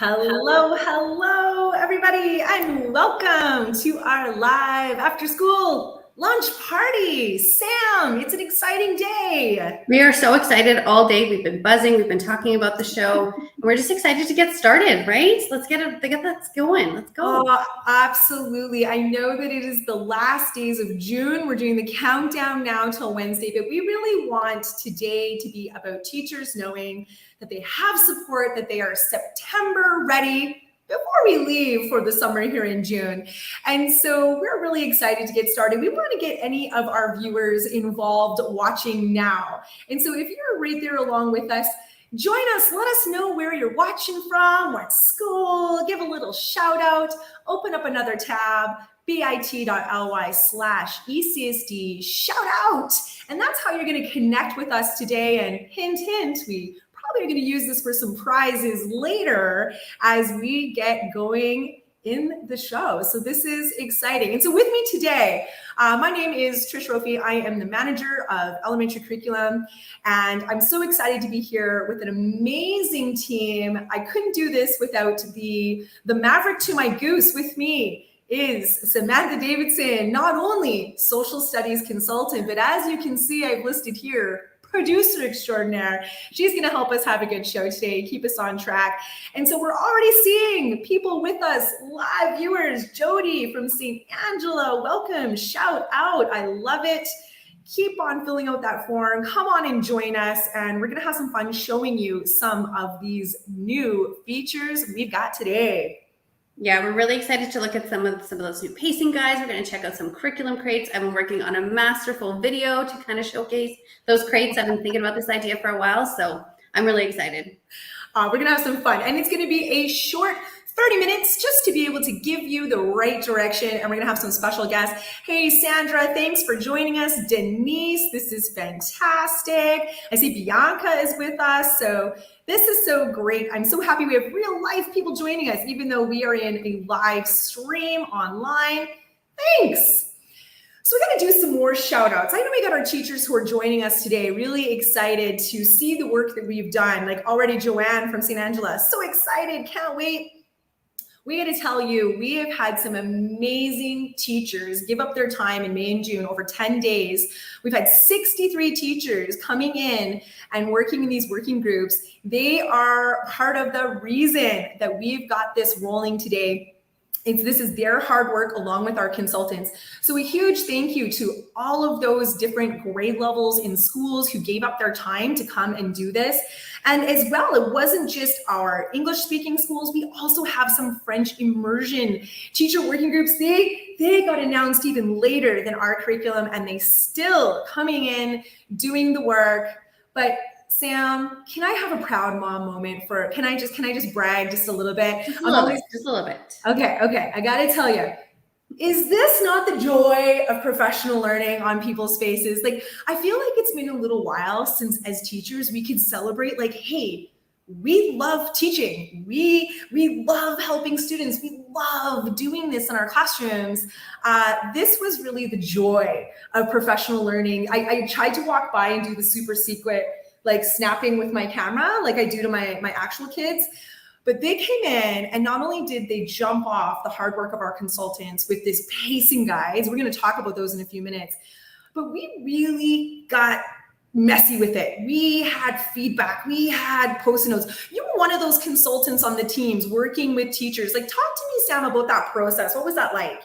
Hello, everybody, and welcome to our live after school lunch party. Sam, it's an exciting day. We are so excited all day. We've been buzzing. We've been talking about the show. And we're just excited to get started, right? Let's get that going. Let's go. Oh, absolutely. I know that it is the last days of June. We're doing the countdown now till Wednesday, but we really want today to be about teachers knowing that they have support, that they are September ready before we leave for the summer here in June. And so we're really excited to get started. We want to get any of our viewers involved watching now. And so if you're right there along with us, join us. Let us know where you're watching from, what school, give a little shout out, open up another tab, bit.ly/ECSD shout out. And that's how you're going to connect with us today. And hint, hint, we probably are going to use this for some prizes later as we get going in the show. So this is exciting. And so with me today, my name is Trish Rofi. I am the manager of elementary curriculum, and I'm so excited to be here with an amazing team. I couldn't do this without the maverick to my goose. With me is Samantha Davidson, not only social studies consultant, but as you can see, I've listed here, producer extraordinaire. She's going to help us have a good show today, keep us on track. And so we're already seeing people with us, live viewers. Jody from St. Angela, welcome, shout out. I love it. Keep on filling out that form. Come on and join us. And we're going to have some fun showing you some of these new features we've got today. Yeah, we're really excited to look at some of those new pacing guides. We're going to check out some curriculum crates. I've been working on a masterful video to kind of showcase those crates. I've been thinking about this idea for a while, so I'm really excited. We're going to have some fun, and it's going to be a short 30 minutes just to be able to give you the right direction. And we're going to have some special guests. Hey, Sandra, thanks for joining us. Denise, this is fantastic. I see Bianca is with us. So this is so great. I'm so happy we have real life people joining us, even though we are in a live stream online. Thanks. So we're going to do some more shout outs. I know we got our teachers who are joining us today, really excited to see the work that we've done. Like already Joanne from St. Angela, so excited, can't wait. We got to tell you, we have had some amazing teachers give up their time in May and June over 10 days. We've had 63 teachers coming in and working in these working groups. They are part of the reason that we've got this rolling today. This is their hard work along with our consultants. So a huge thank you to all of those different grade levels in schools who gave up their time to come and do this. And as well, it wasn't just our English speaking schools. We also have some French immersion teacher working groups. They got announced even later than our curriculum, and they still coming in, doing the work. But Sam, can I have a proud mom moment can I just brag just a little bit? Just a little bit. Okay. I got to tell you, is this not the joy of professional learning on people's faces? Like, I feel like it's been a little while since as teachers, we could celebrate like, hey, we love teaching. We love helping students. We love doing this in our classrooms. This was really the joy of professional learning. I tried to walk by and do the super secret like snapping with my camera, like I do to my actual kids. But they came in, and not only did they jump off the hard work of our consultants with this pacing guides, we're going to talk about those in a few minutes, but we really got messy with it. We had feedback. We had post-it notes. You were one of those consultants on the teams working with teachers. Like, talk to me, Sam, about that process. What was that like?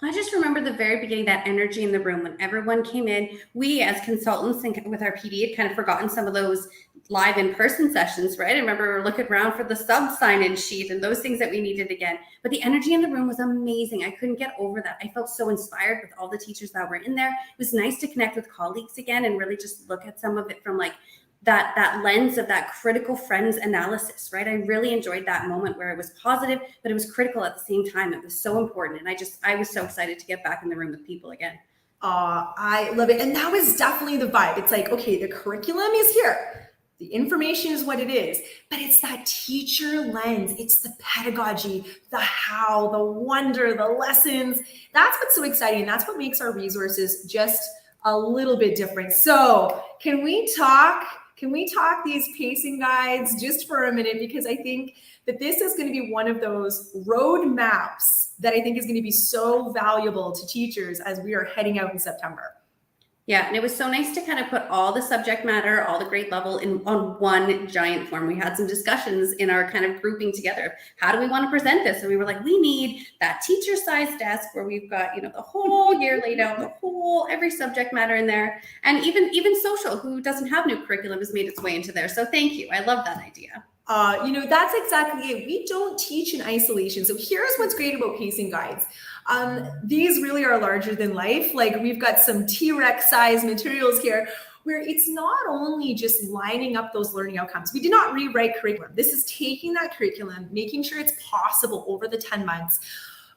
Well, I just remember the very beginning, that energy in the room when everyone came in. We as consultants and with our PD had kind of forgotten some of those live in-person sessions, right? I remember we were looking around for the sub sign-in sheet and those things that we needed again. But the energy in the room was amazing. I couldn't get over that. I felt so inspired with all the teachers that were in there. It was nice to connect with colleagues again and really just look at some of it from like that lens of that critical friends analysis, right? I really enjoyed that moment where it was positive, but it was critical at the same time. It was so important. And I was so excited to get back in the room with people again. I love it. And that was definitely the vibe. It's like, okay, the curriculum is here. The information is what it is, but it's that teacher lens. It's the pedagogy, the how, the wonder, the lessons. That's what's so exciting. That's what makes our resources just a little bit different. So can we talk Can we talk these pacing guides just for a minute? Because I think that this is going to be one of those road maps that I think is going to be so valuable to teachers as we are heading out in September. Yeah, and it was so nice to kind of put all the subject matter, all the grade level on one giant form. We had some discussions in our kind of grouping together. How do we want to present this? And we were like, we need that teacher-sized desk where we've got, you know, the whole year laid out, every subject matter in there. And even social, who doesn't have new curriculum, has made its way into there. So thank you. I love that idea. That's exactly it. We don't teach in isolation. So here's what's great about pacing guides. These really are larger than life. Like, we've got some T-Rex size materials here where it's not only just lining up those learning outcomes. We do not rewrite curriculum. This is taking that curriculum, making sure it's possible over the 10 months,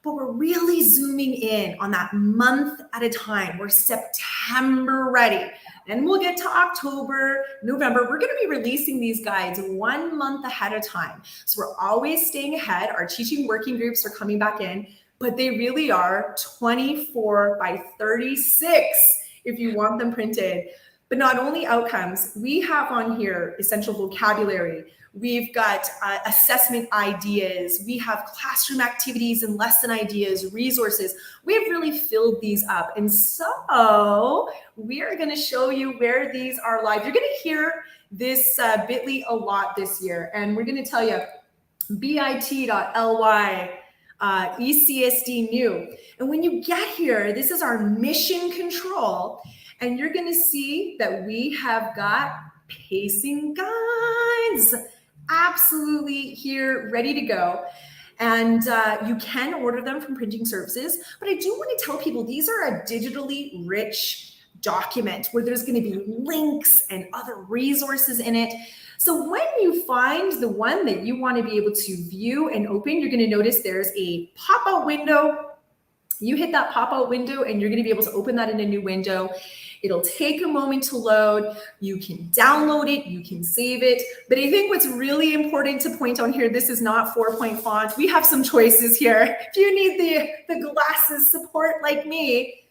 but we're really zooming in on that month at a time. We're September ready. And we'll get to October, November. We're going to be releasing these guides 1 month ahead of time. So we're always staying ahead. Our teaching working groups are coming back in, but they really are 24 by 36 if you want them printed. But not only outcomes, we have on here essential vocabulary. We've got assessment ideas. We have classroom activities and lesson ideas, resources. We've really filled these up. And so we are going to show you where these are live. You're going to hear this bit.ly a lot this year. And we're going to tell you bit.ly ECSD new. And when you get here, this is our mission control. And you're going to see that we have got pacing guides absolutely here, ready to go. And you can order them from printing services. But I do want to tell people these are a digitally rich document where there's going to be links and other resources in it. So when you find the one that you want to be able to view and open, you're going to notice there's a pop-out window. You hit that pop-out window and you're going to be able to open that in a new window. It'll take a moment to load. You can download it, you can save it. But I think what's really important to point out here, this is not 4-point font. We have some choices here. If you need the glasses support like me,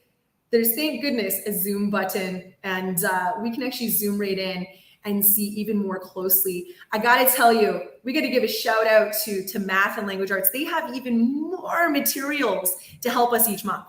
there's, thank goodness, a zoom button, and we can actually zoom right in and see even more closely. I gotta tell you, we gotta give a shout out to Math and Language Arts. They have even more materials to help us each month.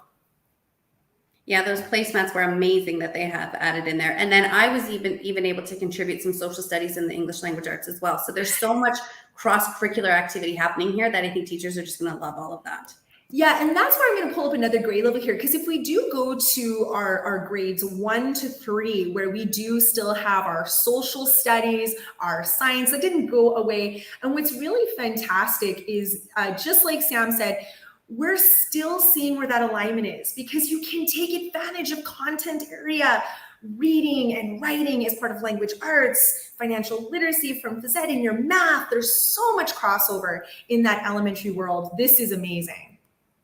Yeah, those placemats were amazing that they have added in there. And then I was even able to contribute some social studies in the English language arts as well. So there's so much cross-curricular activity happening here that I think teachers are just going to love all of that. Yeah, and that's why I'm going to pull up another grade level here, because if we do go to our grades 1 to 3, where we do still have our social studies, our science, that didn't go away. And what's really fantastic is, just like Sam said, we're still seeing where that alignment is, because you can take advantage of content area, reading and writing as part of language arts, financial literacy from phys ed in your math. There's so much crossover in that elementary world. This is amazing.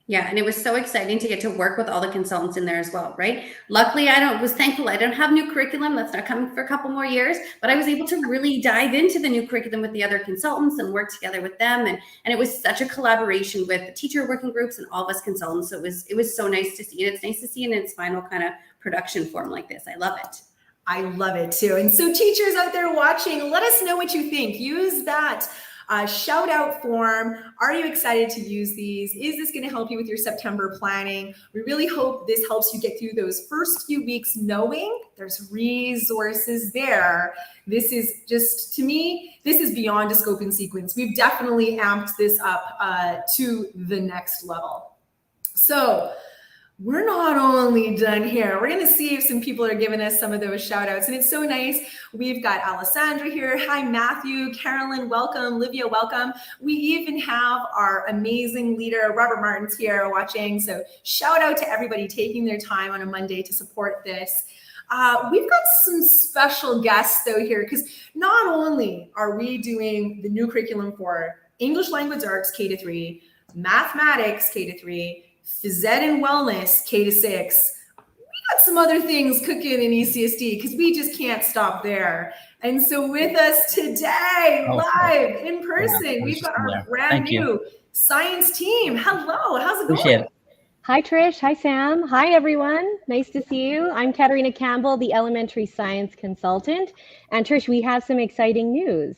Yeah, and it was so exciting to get to work with all the consultants in there as well, right? Luckily, was thankful I don't have new curriculum. That's not coming for a couple more years, but I was able to really dive into the new curriculum with the other consultants and work together with them. And it was such a collaboration with the teacher working groups and all of us consultants. So it was so nice to see. And it's nice to see in its final kind of production form like this. I love it. I love it too. And so teachers out there watching, let us know what you think. Use that shout out form. Are you excited to use these? Is this going to help you with your September planning? We really hope this helps you get through those first few weeks knowing there's resources there. This is just, to me, this is beyond a scope and sequence. We've definitely amped this up to the next level. So we're not only done here. We're going to see if some people are giving us some of those shout outs. And it's so nice. We've got Alessandra here. Hi, Matthew. Carolyn, welcome. Livia, welcome. We even have our amazing leader, Robert Martin's here watching. So shout out to everybody taking their time on a Monday to support this. We've got some special guests though here, because not only are we doing the new curriculum for English language arts K-3, mathematics K-3, phys ed and wellness, K-6. We got some other things cooking in ECSD because we just can't stop there. And so with us today, live in person, we've got our brand new science team. Hello, how's it going? Hi, Trish. Hi, Sam. Hi, everyone. Nice to see you. I'm Katarina Campbell, the elementary science consultant. And Trish, we have some exciting news.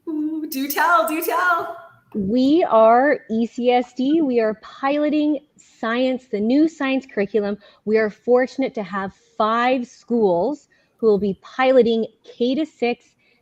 Ooh, do tell, do tell. We are ECSD. We are piloting science, the new science curriculum. We are fortunate to have 5 schools who will be piloting K-6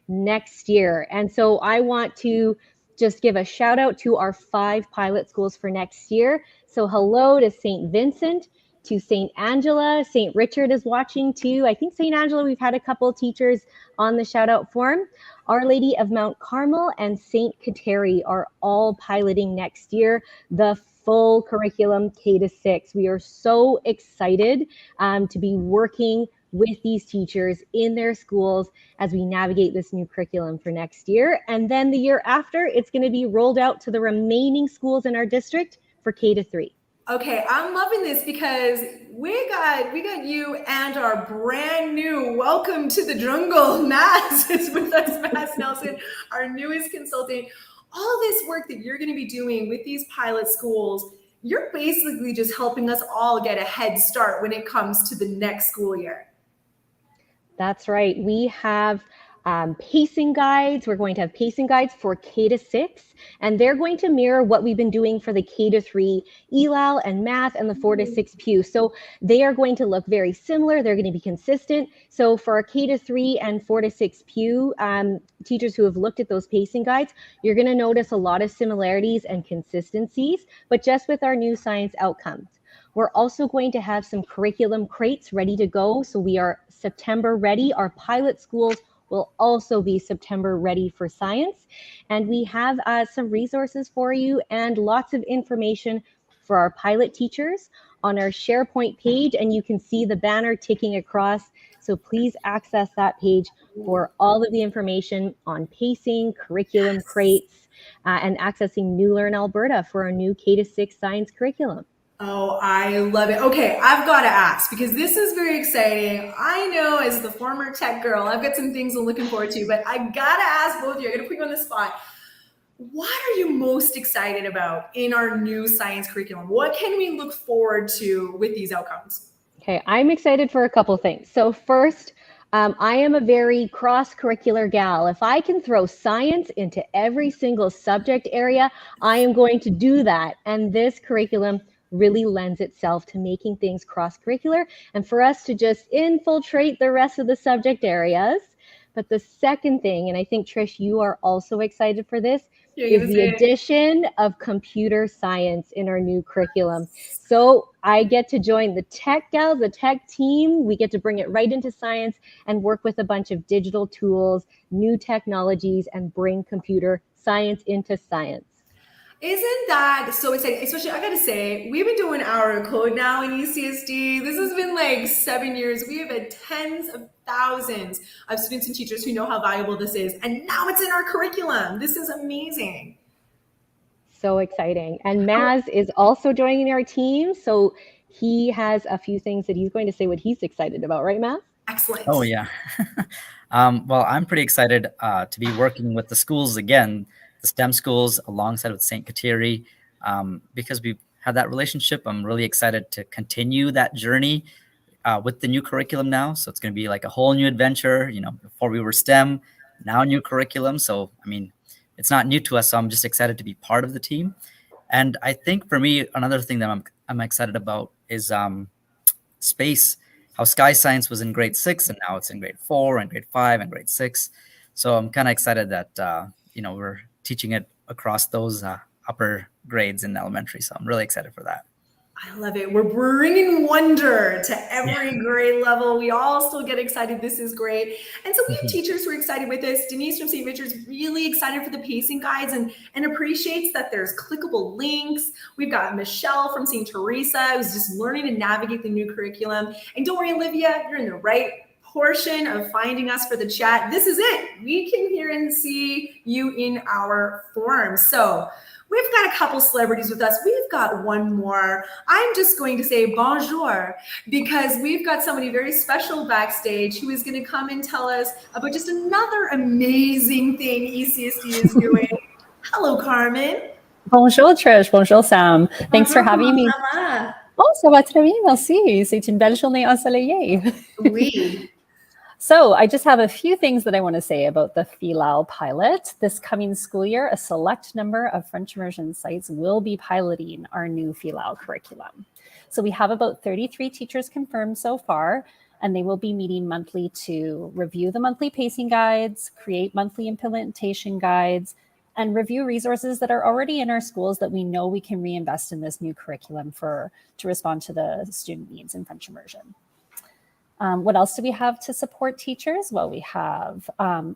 next year. And so I want to just give a shout out to our 5 pilot schools for next year. So hello to St. Vincent, to St. Angela. St. Richard is watching too. I think St. Angela, we've had a couple of teachers on the shout out form. Our Lady of Mount Carmel and St. Kateri are all piloting next year the full curriculum K-6. We are so excited to be working with these teachers in their schools as we navigate this new curriculum for next year. And then the year after, it's going to be rolled out to the remaining schools in our district for K-3. Okay, I'm loving this because we got you and our brand new welcome to the jungle. Maz is with us, Maz Nelson, our newest consultant. All this work that you're going to be doing with these pilot schools, you're basically just helping us all get a head start when it comes to the next school year. That's right. We have pacing guides. We're going to have pacing guides for K-6, and they're going to mirror what we've been doing for the K-3 Elal and math and the 4-6 Pew. So they are going to look very similar. They're going to be consistent. So for our K-3 and 4-6 Pew teachers who have looked at those pacing guides, you're going to notice a lot of similarities and consistencies, but just with our new science outcomes. We're also going to have some curriculum crates ready to go. So we are September ready. Our pilot schools will also be September ready for science. And we have some resources for you and lots of information for our pilot teachers on our SharePoint page. And you can see the banner ticking across. So please access that page for all of the information on pacing, curriculum crates, and accessing New Learn Alberta for our new K-6 science curriculum. Oh, I love it. Okay, I've got to ask because this is very exciting. I know as the former tech girl, I've got some things I'm looking forward to, but I got to ask both of you, I'm going to put you on the spot. What are you most excited about in our new science curriculum? What can we look forward to with these outcomes? Okay, I'm excited for a couple things. So first, I am a very cross-curricular gal. If I can throw science into every single subject area, I am going to do that. And this curriculum really lends itself to making things cross-curricular and for us to just infiltrate the rest of the subject areas. But the second thing, and I think, Trish, you are also excited for this, is the addition of computer science in our new curriculum. So I get to join the tech gals, the tech team. We get to bring it right into science and work with a bunch of digital tools, new technologies, and bring computer science into science. Isn't that so exciting? Especially, I gotta say, we've been doing our code now in ECSD. This has been like 7 years. We have had tens of thousands of students and teachers who know how valuable this is. And now it's in our curriculum. This is amazing. So exciting. And Maz is also joining our team. So he has a few things that he's going to say what he's excited about, right, Maz? Excellent. Oh, yeah. Well, I'm pretty excited to be working with the schools again, the STEM schools alongside with St. Kateri, because we've had that relationship. I'm really excited to continue that journey with the new curriculum now. So it's going to be like a whole new adventure. You know, before we were STEM, now new curriculum. So, I mean, it's not new to us. So I'm just excited to be part of the team. And I think for me, another thing that I'm excited about is space. How Sky Science was in grade 6 and now it's in grade 4 and grade 5 and grade 6. So I'm kind of excited that, we're teaching it across those upper grades in elementary. So I'm really excited for that. I love it. We're bringing wonder to every grade level. We all still get excited. This is great. And so we have teachers who are excited with this. Denise from St. Richard's really excited for the pacing guides and appreciates that there's clickable links. We've got Michelle from St. Teresa who's just learning to navigate the new curriculum. And don't worry, Olivia, you're in the right portion of finding us for the chat. This is it. We can hear and see you in our form. So we've got a couple celebrities with us. We've got one more. I'm just going to say bonjour because we've got somebody very special backstage who is going to come and tell us about just another amazing thing ECSD is doing. Hello, Carmen. Bonjour Trish, bonjour Sam. Thanks for having me. Ça va? Oh, ça va très bien, merci. C'est une belle journée ensoleillée. Oui. So I just have a few things that I want to say about the Elal pilot. This coming school year, a select number of French immersion sites will be piloting our new Elal curriculum. So we have about 33 teachers confirmed so far, and they will be meeting monthly to review the monthly pacing guides, create monthly implementation guides, and review resources that are already in our schools that we know we can reinvest in this new curriculum to respond to the student needs in French immersion. What else do we have to support teachers? Well, we have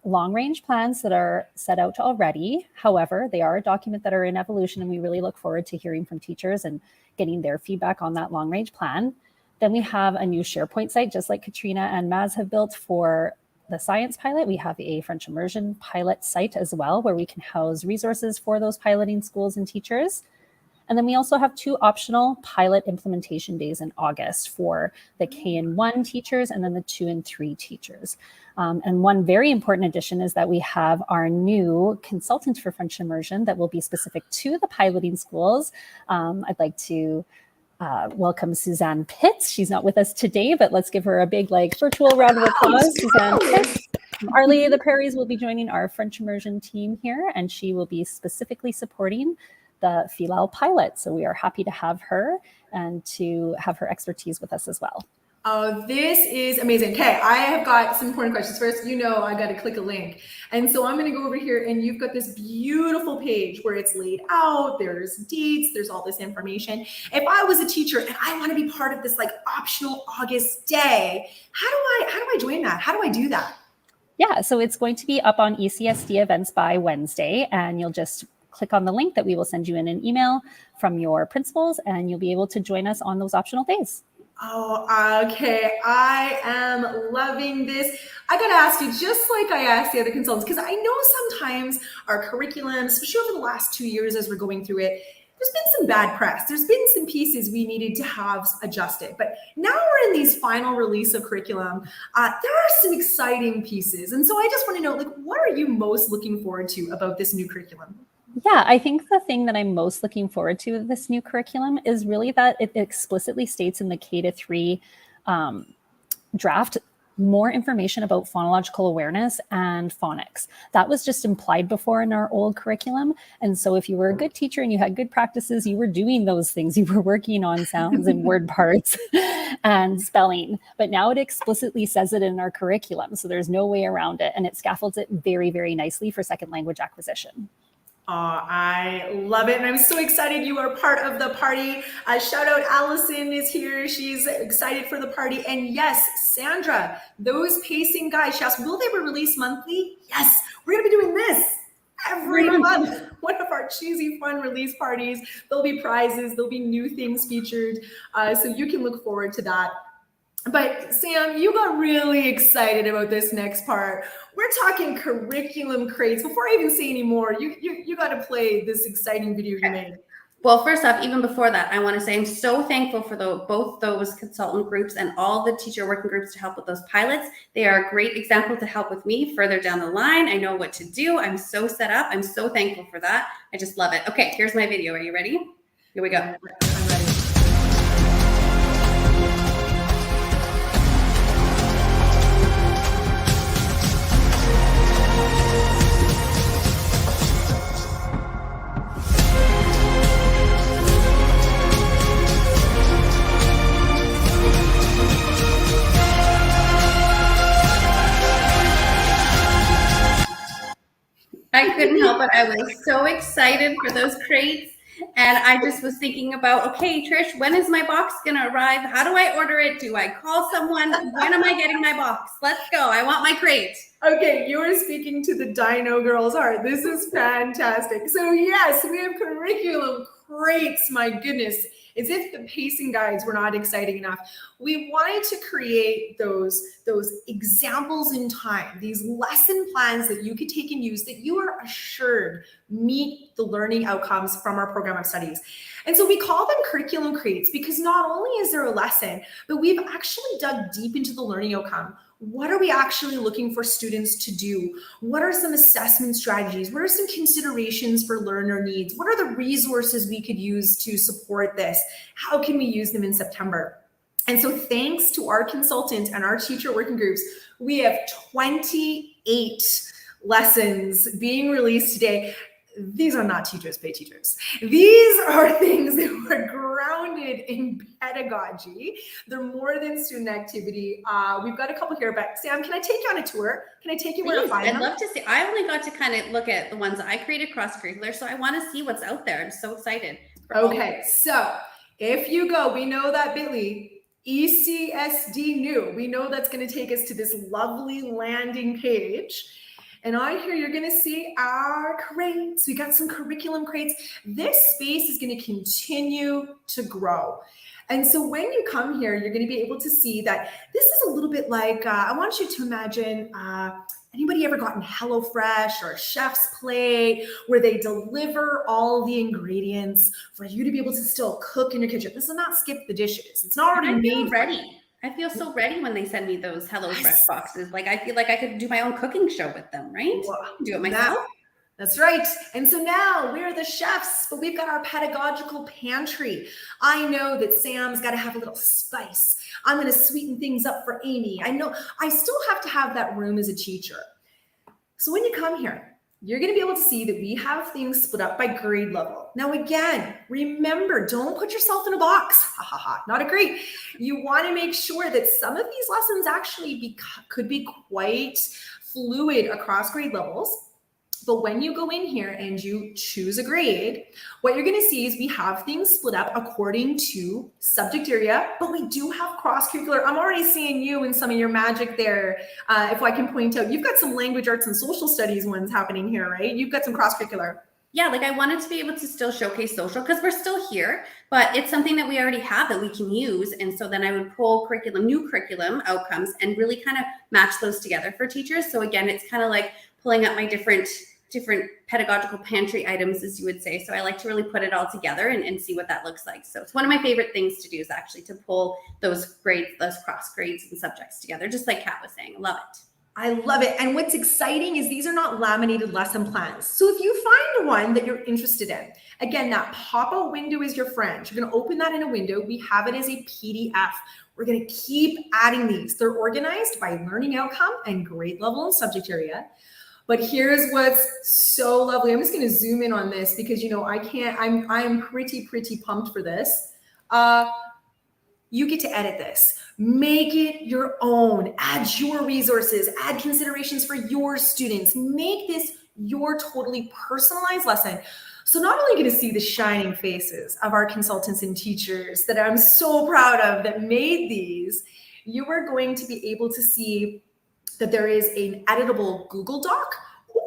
long-range plans that are set out already. However, they are a document that are in evolution, and we really look forward to hearing from teachers and getting their feedback on that long-range plan. Then we have a new SharePoint site, just like Katrina and Maz have built for the science pilot. We have a French immersion pilot site as well, where we can house resources for those piloting schools and teachers. And then we also have 2 optional pilot implementation days in August for the K and 1 teachers and then the 2 and 3 teachers. And one very important addition is that we have our new consultant for French immersion that will be specific to the piloting schools. I'd like to welcome Suzanne Pitts. She's not with us today, but let's give her a big virtual round of applause. Suzanne Pitts from Our Lady of the Prairies will be joining our French immersion team here, and she will be specifically supporting the Elal pilot. So we are happy to have her and to have her expertise with us as well. Oh, this is amazing. Okay, I have got some important questions. First, I got to click a link. And so I'm going to go over here, and you've got this beautiful page where it's laid out. There's dates, there's all this information. If I was a teacher and I want to be part of this optional August day, how do I join that? How do I do that? Yeah, so it's going to be up on ECSD events by Wednesday, and you'll just click on the link that we will send you in an email from your principals, and you'll be able to join us on those optional days. Oh, okay. I am loving this. I got to ask you, just like I asked the other consultants, because I know sometimes our curriculum, especially over the last 2 years as we're going through it, there's been some bad press. There's been some pieces we needed to have adjusted. But now we're in these final release of curriculum. There are some exciting pieces. And so I just want to know, what are you most looking forward to about this new curriculum? Yeah, I think the thing that I'm most looking forward to with this new curriculum is really that it explicitly states in the K-3 draft more information about phonological awareness and phonics. That was just implied before in our old curriculum. And so if you were a good teacher and you had good practices, you were doing those things. You were working on sounds and word parts and spelling. But now it explicitly says it in our curriculum. So there's no way around it. And it scaffolds it very, very nicely for second language acquisition. Oh, I love it. And I'm so excited you are part of the party. Shout out Allison is here. She's excited for the party. And yes, Sandra, those pacing guides, she asked, will they be released monthly? Yes, we're going to be doing this every month. One of our cheesy, fun release parties. There'll be prizes. There'll be new things featured. So you can look forward to that. But Sam, you got really excited about this next part. We're talking curriculum crates. Before I even say any more, you got to play this exciting video you made. Well, first off, even before that, I want to say I'm so thankful for both those consultant groups and all the teacher working groups to help with those pilots. They are a great example to help with me further down the line. I know what to do. I'm so set up. I'm so thankful for that. I just love it. Okay, here's my video. Are you ready? Here we go. I'm ready. I couldn't help it. I was so excited for those crates. And I just was thinking about, okay, Trish, when is my box going to arrive? How do I order it? Do I call someone? When am I getting my box? Let's go. I want my crate. Okay, you are speaking to the Dino Girl's heart. This is fantastic. So yes, we have curriculum crates. My goodness, as if the pacing guides were not exciting enough. We wanted to create those examples in time, these lesson plans that you could take and use that you are assured meet the learning outcomes from our program of studies. And so we call them curriculum crates because not only is there a lesson, but we've actually dug deep into the learning outcome. What are we actually looking for students to do? What are some assessment strategies? What are some considerations for learner needs? What are the resources we could use to support this? How can we use them in September? And so thanks to our consultant and our teacher working groups, we have 28 lessons being released today. These are not teachers pay teachers. These are things that were grounded in pedagogy. They're more than student activity. We've got a couple here, but Sam, can I take you on a tour? Can I take you where to find them? I'd love to see. I only got to kind of look at the ones I created cross-curricular, so I want to see what's out there. I'm so excited. Okay, so if you go, we know that bit.ly, ECSD new, we know that's going to take us to this lovely landing page. And on here, you're going to see our crates. We got some curriculum crates. This space is going to continue to grow. And so when you come here, you're going to be able to see that this is a little bit like, I want you to imagine, anybody ever gotten HelloFresh or Chef's Plate where they deliver all the ingredients for you to be able to still cook in your kitchen? This is not skip the dishes. It's not already made ready. I feel so ready when they send me those HelloFresh boxes. Like I feel like I could do my own cooking show with them, right? Do it myself. That's right. And so now we're the chefs, but we've got our pedagogical pantry. I know that Sam's got to have a little spice. I'm going to sweeten things up for Amy. I know I still have to have that room as a teacher. So when you come here, you're going to be able to see that we have things split up by grade level. Now, again, remember, don't put yourself in a box. Ha ha ha, not a grade. You want to make sure that some of these lessons actually could be quite fluid across grade levels. But when you go in here and you choose a grade, what you're going to see is we have things split up according to subject area, but we do have cross-curricular. I'm already seeing you in some of your magic there. If I can point out, you've got some language arts and social studies ones happening here, right? You've got some cross-curricular. Yeah, like I wanted to be able to still showcase social because we're still here, but it's something that we already have that we can use. And so then I would pull new curriculum outcomes and really kind of match those together for teachers. So again, it's kind of like pulling up my different pedagogical pantry items, as you would say. So I like to really put it all together and see what that looks like. So it's one of my favorite things to do is actually to pull those grades, those cross grades and subjects together, just like Kat was saying. I love it. I love it. And what's exciting is these are not laminated lesson plans. So if you find one that you're interested in, again, that pop-out window is your friend. You're going to open that in a window. We have it as a PDF. We're going to keep adding these. They're organized by learning outcome and grade level and subject area. But here's what's so lovely. I'm just going to zoom in on this because, you know, I'm pretty pumped for this. You get to edit this, make it your own, add your resources, add considerations for your students, make this your totally personalized lesson. So not only going to see the shining faces of our consultants and teachers that I'm so proud of that made these, you are going to be able to see that there is an editable Google Doc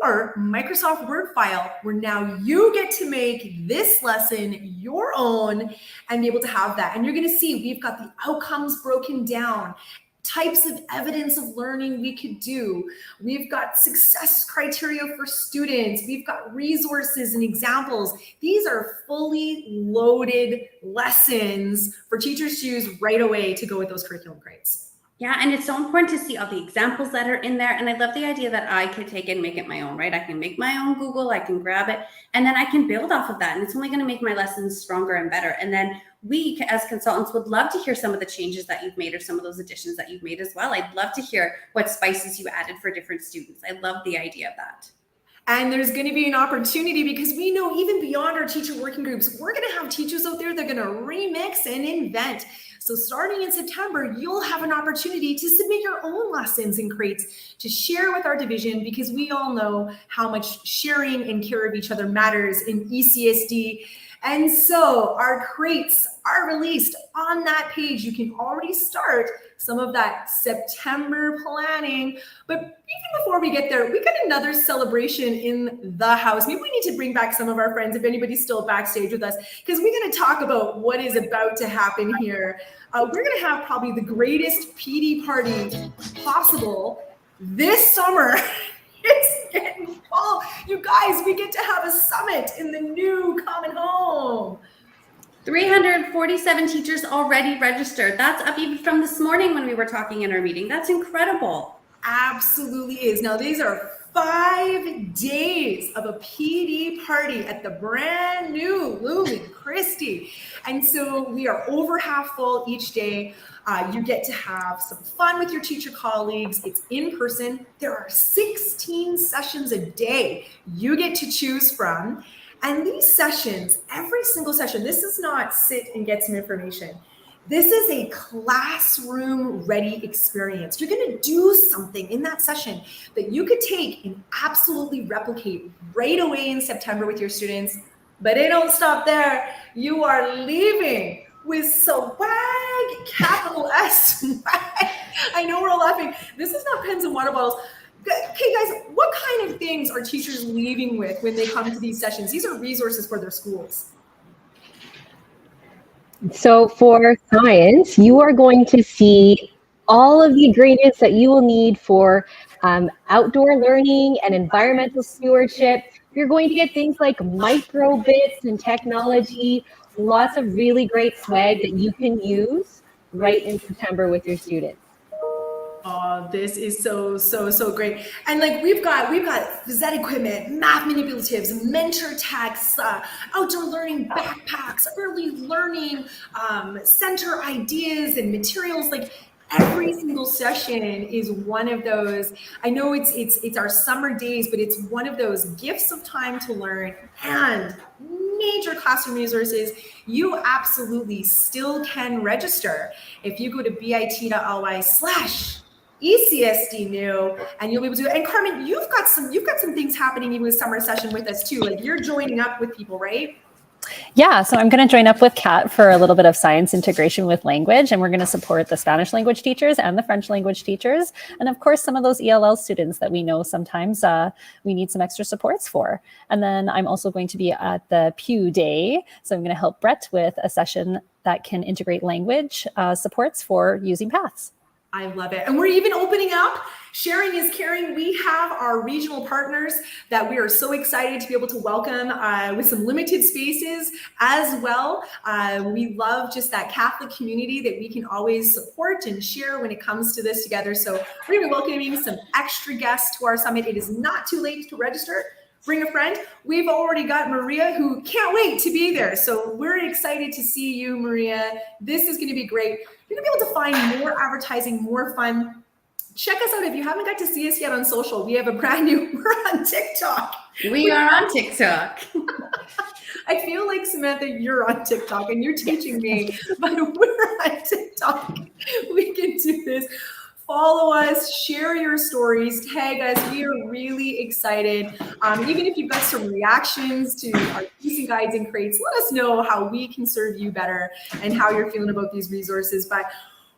or Microsoft Word file where now you get to make this lesson your own and be able to have that. And you're going to see we've got the outcomes broken down, types of evidence of learning we could do. We've got success criteria for students. We've got resources and examples. These are fully loaded lessons for teachers to use right away to go with those curriculum crates. Yeah, and it's so important to see all the examples that are in there. And I love the idea that I could take it and make it my own, right? I can make my own Google, I can grab it, and then I can build off of that. And it's only going to make my lessons stronger and better. And then we, as consultants, would love to hear some of the changes that you've made or some of those additions that you've made as well. I'd love to hear what spices you added for different students. I love the idea of that. And there's going to be an opportunity because we know even beyond our teacher working groups, we're going to have teachers out there that are going to remix and invent. So starting in September, you'll have an opportunity to submit your own lessons and crates to share with our division because we all know how much sharing and care of each other matters in ECSD. And so our crates are released on that page. You can already start some of that September planning. But even before we get there, we got another celebration in the house. Maybe we need to bring back some of our friends if anybody's still backstage with us, because we're going to talk about what is about to happen here. We're going to have probably the greatest PD party possible this summer. It's getting full. You guys, we get to have a summit in the new common home. 347 teachers already registered. That's up even from this morning when we were talking in our meeting. That's incredible. Absolutely is. Now, these are 5 days of a PD party at the brand new Lumen Christie. And so we are over half full each day. You get to have some fun with your teacher colleagues. It's in person. There are 16 sessions a day you get to choose from. And these sessions, every single session, this is not sit and get some information. This is a classroom ready experience. You're going to do something in that session that you could take and absolutely replicate right away in September with your students. But it don't stop there. You are leaving with swag, capital S swag. I know we're all laughing. This is not pens and water bottles. Okay, guys, what kind of things are teachers leaving with when they come to these sessions? These are resources for their schools. So for science, you are going to see all of the ingredients that you will need for outdoor learning and environmental stewardship. You're going to get things like micro bits and technology, lots of really great swag that you can use right in September with your students. Oh, this is so great. And like we've got phys ed equipment, math manipulatives, mentor texts, outdoor learning backpacks, early learning center ideas and materials. Like every single session is one of those. I know it's our summer days, but it's one of those gifts of time to learn and major classroom resources. You absolutely still can register if you go to bit.ly/ECSD new, and you'll be able to. And Carmen, you've got some things happening even with summer session with us too. Like you're joining up with people, right? Yeah, so I'm going to join up with Kat for a little bit of science integration with language, and we're going to support the Spanish language teachers and the French language teachers, and of course some of those ELL students that we know sometimes we need some extra supports for. And then I'm also going to be at the Pew Day, so I'm going to help Brett with a session that can integrate language supports for using paths. I love it. And we're even opening up. Sharing is caring. We have our regional partners that we are so excited to be able to welcome with some limited spaces as well. We love just that Catholic community that we can always support and share when it comes to this together. So we're going to be welcoming some extra guests to our summit. It is not too late to register. Bring a friend. We've already got Maria who can't wait to be there. So we're excited to see you, Maria. This is going to be great. You're going to be able to find more advertising, more fun. Check us out if you haven't got to see us yet on social. We have a brand new, we're on TikTok. We are on TikTok. I feel like, Samantha, you're on TikTok and you're teaching me, but we're on TikTok. We can do this. Follow us, share your stories, tag us. We are really excited. Even if you've got some reactions to our piecing guides and crates, let us know how we can serve you better and how you're feeling about these resources. But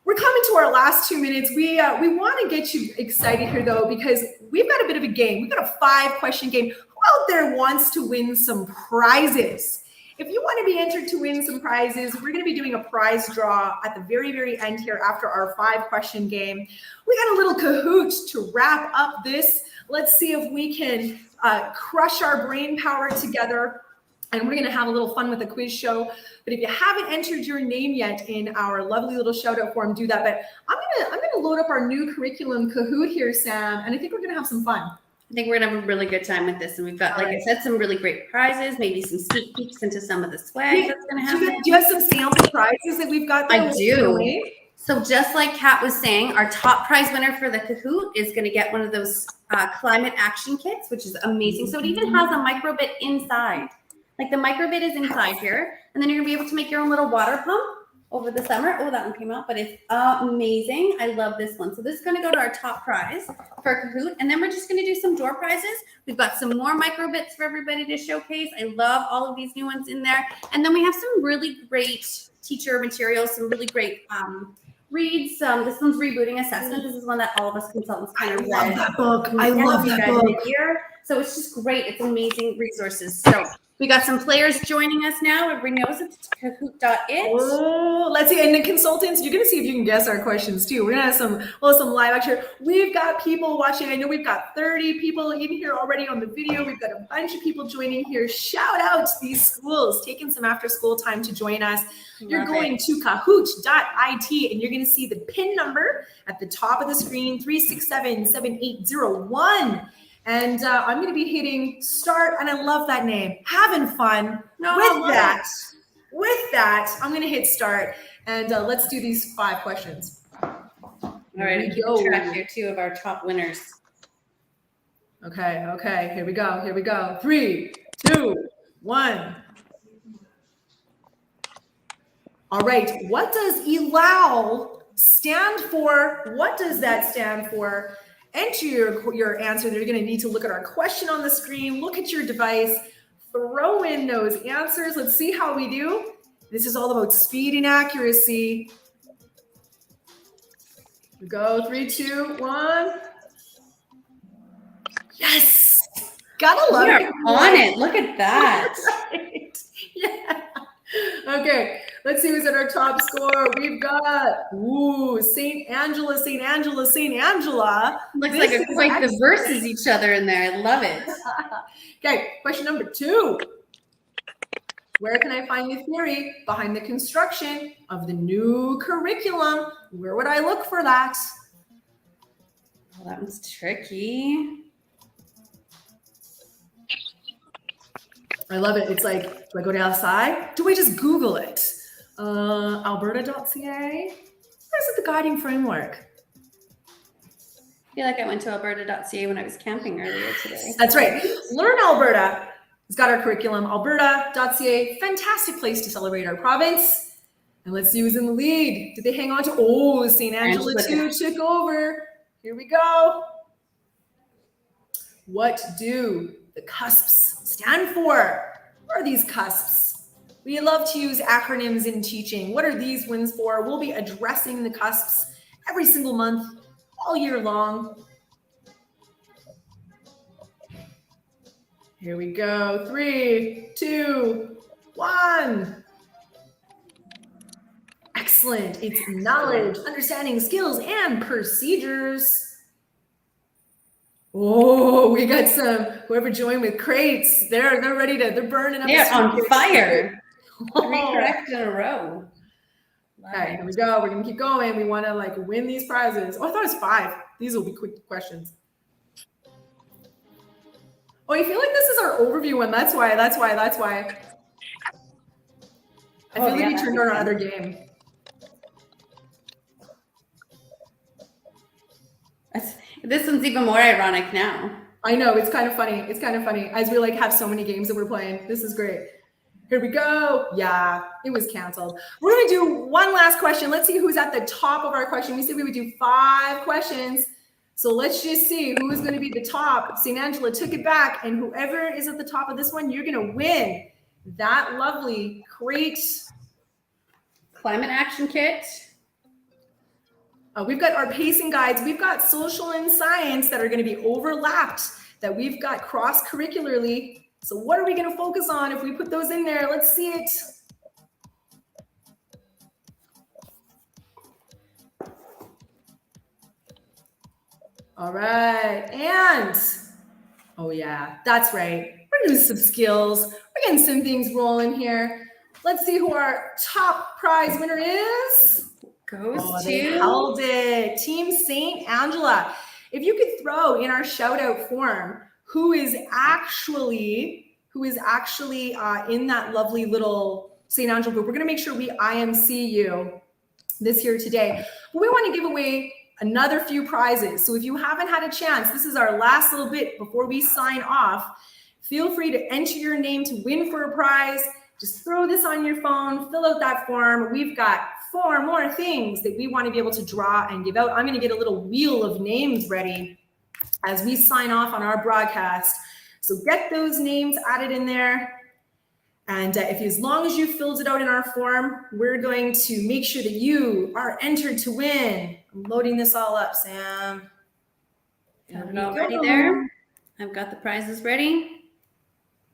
we're coming to our last 2 minutes. We want to get you excited here, though, because we've got a bit of a game. We've got a 5-question game. Who out there wants to win some prizes? If you want to be entered to win some prizes, we're going to be doing a prize draw at the very, very end here after our 5-question game. We got a little Kahoot to wrap up this. Let's see if we can crush our brain power together. And we're going to have a little fun with a quiz show. But if you haven't entered your name yet in our lovely little shout out form, do that. But I'm going to load up our new curriculum Kahoot here, Sam, and I think we're going to have some fun. I think we're going to have a really good time with this. And we've got, like I said, some really great prizes, maybe some sneak peeks into some of the swag that's going to happen. Do you have some sample prizes that we've got there? I do. So just like Kat was saying, our top prize winner for the Kahoot is going to get one of those climate action kits, which is amazing. So it even has a microbit inside. Like the microbit is inside here. And then you're going to be able to make your own little water pump over the summer. Oh, that one came out, but it's amazing. I love this one. So this is going to go to our top prize for Kahoot. And then we're just going to do some door prizes. We've got some more microbits for everybody to showcase. I love all of these new ones in there. And then we have some really great teacher materials, some really great reads. This one's Rebooting Assessment. This is one that all of us consultants kind of read. I love that book. I love that book. So it's just great. It's amazing resources. So we got some players joining us now. Everybody knows it's Kahoot.it. Oh, let's see. And the consultants, you're going to see if you can guess our questions too. We're going to have some live action. We've got people watching. I know we've got 30 people in here already on the video. We've got a bunch of people joining here. Shout out to these schools taking some after school time to join us. You're going to Kahoot.it and you're going to see the PIN number at the top of the screen, 3677801. And I'm going to be hitting start, and I love that name. Having fun. With that, I'm going to hit start, and let's do these 5 questions. All right, keep track here too of our top winners. Okay. Here we go. 3, 2, 1. All right. What does Elal stand for? What does that stand for? Enter your answer. You're going to need to look at our question on the screen, look at your device, throw in those answers. Let's see how we do. This is all about speed and accuracy. We go 3, 2, 1. Yes. Gotta love it. You're on it. Look at that. Right. Yeah. Okay, let's see who's at our top score. We've got St. Angela. Looks like quite the verses each other in there. I love it. Okay, question number 2. Where can I find the theory behind the construction of the new curriculum? Where would I look for that? Well, that one's tricky. I love it. It's like, do I go to outside? Do I just Google it? Alberta.ca? Or is it the guiding framework? I feel like I went to Alberta.ca when I was camping earlier today. That's right. Learn Alberta. It's got our curriculum. Alberta.ca, fantastic place to celebrate our province. And let's see who's in the lead. Did they hang on to? St. Angela too took over. Here we go. What do the cusps stand for? What are these cusps? We love to use acronyms in teaching. What are these ones for? We'll be addressing the cusps every single month, all year long. Here we go. 3, 2, 1. Excellent. It's knowledge, understanding, skills, and procedures. Oh, we got some, whoever joined with crates, they're ready to, they're burning up. They're on fire. 3 correct in a row. Okay, here we go. We're going to keep going. We want to win these prizes. Oh, I thought it was 5. These will be quick questions. Oh, I feel like this is our overview one. That's why. I feel like we turned on our other game. This one's even more ironic now. I know, it's kind of funny. As we have so many games that we're playing. This is great. Here we go. Yeah, it was canceled. We're going to do one last question. Let's see who's at the top of our question. We said we would do 5 questions. So let's just see who's going to be the top. St. Angela took it back, and whoever is at the top of this one, you're going to win that lovely crate. Climate action kit. We've got our pacing guides. We've got social and science that are going to be overlapped, that we've got cross-curricularly. So what are we going to focus on if we put those in there? Let's see it. All right. And, oh yeah, that's right. We're doing some skills. We're getting some things rolling here. Let's see who our top prize winner is. They held it. Team St. Angela. If you could throw in our shout out form who is actually in that lovely little St. Angela group. We're going to make sure we IMC you this year today. But we want to give away another few prizes. So if you haven't had a chance, this is our last little bit before we sign off. Feel free to enter your name to win for a prize. Just throw this on your phone, fill out that form. We've got 4 more things that we want to be able to draw and give out. I'm going to get a little wheel of names ready as we sign off on our broadcast. So get those names added in there. And as long as you filled it out in our form, we're going to make sure that you are entered to win. I'm loading this all up, Sam. Already there. I've got the prizes ready.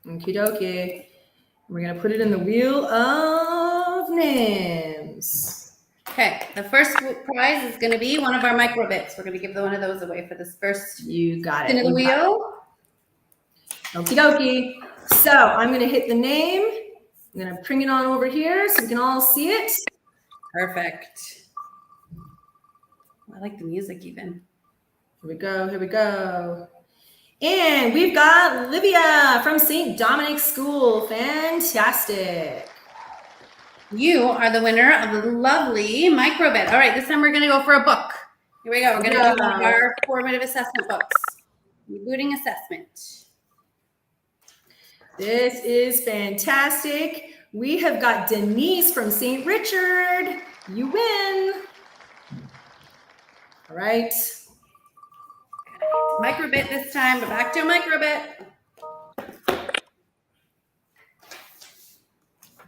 Okie dokie. We're going to put it in the wheel of names. Okay, the first prize is going to be one of our micro bits. We're going to give one of those away for this first You got it. spin of the wheel. Okie dokie. So I'm going to hit the name. I'm going to bring it on over here so we can all see it. Perfect. I like the music even. Here we go. Here we go. And we've got Livia from St. Dominic's School. Fantastic. You are the winner of the lovely micro bit. All right, this time we're going to go for a book. Here we go. We're going to do one of our formative assessment books. Rebooting assessment. This is fantastic. We have got Denise from St. Richard. You win. All right. Microbit this time, but back to a microbit.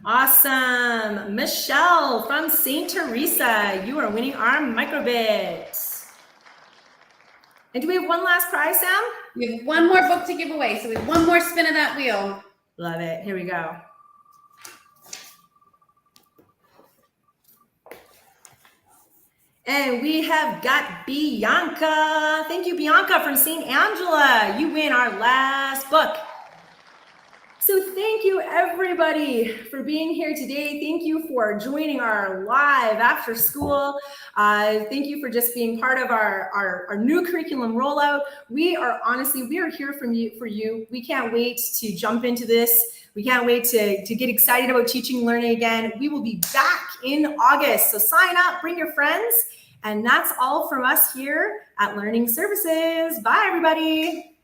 Awesome. Michelle from St. Teresa, you are winning our microbit. And do we have one last prize, Sam? We have one more book to give away, so we have one more spin of that wheel. Love it. Here we go. And we have got Bianca. Thank you, Bianca from St. Angela. You win our last book. So thank you, everybody, for being here today. Thank you for joining our live after school. Thank you for just being part of our new curriculum rollout. We are here for you. We can't wait to jump into this. We can't wait to get excited about teaching and learning again. We will be back in August. So sign up, bring your friends. And that's all from us here at Learning Services. Bye, everybody.